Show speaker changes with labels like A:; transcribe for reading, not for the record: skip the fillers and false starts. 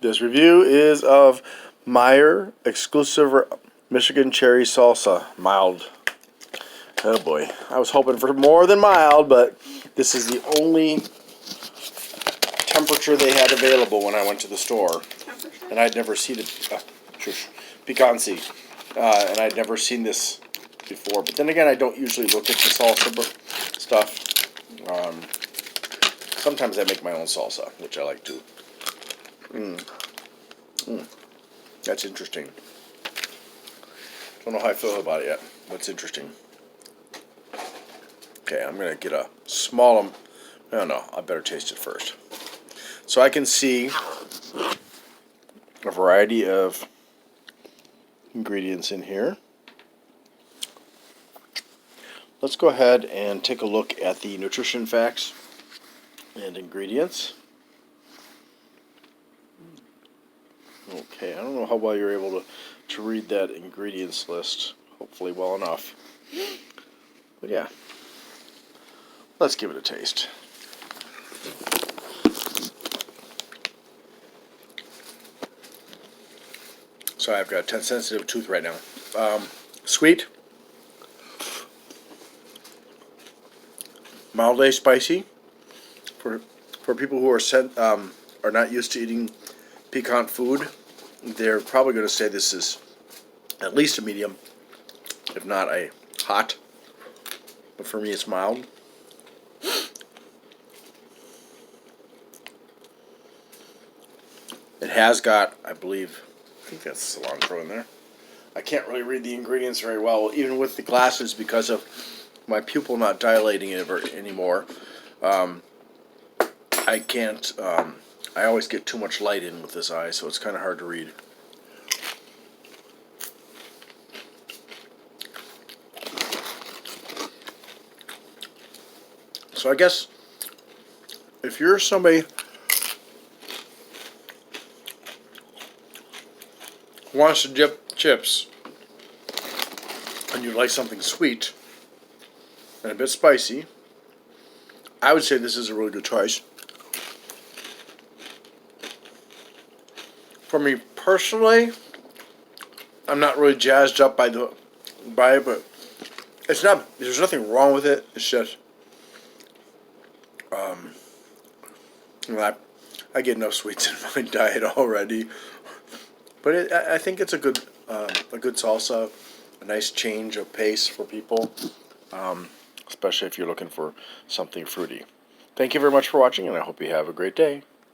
A: This review is of Meijer exclusive Michigan cherry salsa, mild. Oh boy, I was hoping for more than mild, but this is the only temperature they had available when I went to the store, and I'd never seen it. Piquancy, and I'd never seen this before. But then again, I don't usually look at the salsa stuff. Sometimes I make my own salsa, which I like to. That's interesting. Don't know how I feel about it yet, but it's interesting. Okay, I'm gonna get a small. I don't know. I better taste it first, so I can see a variety of ingredients in here. Let's go ahead and take a look at the nutrition facts and ingredients. Okay, I don't know how well you're able to read that ingredients list. Hopefully well enough. But yeah, let's give it a taste. Sorry, I've got a sensitive tooth right now. Sweet, mildly spicy. For people who are not used to eating piquant food, they're probably going to say this is at least a medium, if not a hot. But for me, it's mild. It has got, I think that's cilantro in there. I can't really read the ingredients very well, even with the glasses, because of my pupil not dilating anymore. I can't. I always get too much light in with this eye, so it's kind of hard to read. So I guess if you're somebody who wants to dip chips and you like something sweet and a bit spicy, I would say this is a really good choice. For me personally, I'm not really jazzed up by it, but it's not. There's nothing wrong with it. It's just, I get enough sweets in my diet already. But I think it's a good salsa, a nice change of pace for people, especially if you're looking for something fruity. Thank you very much for watching, and I hope you have a great day.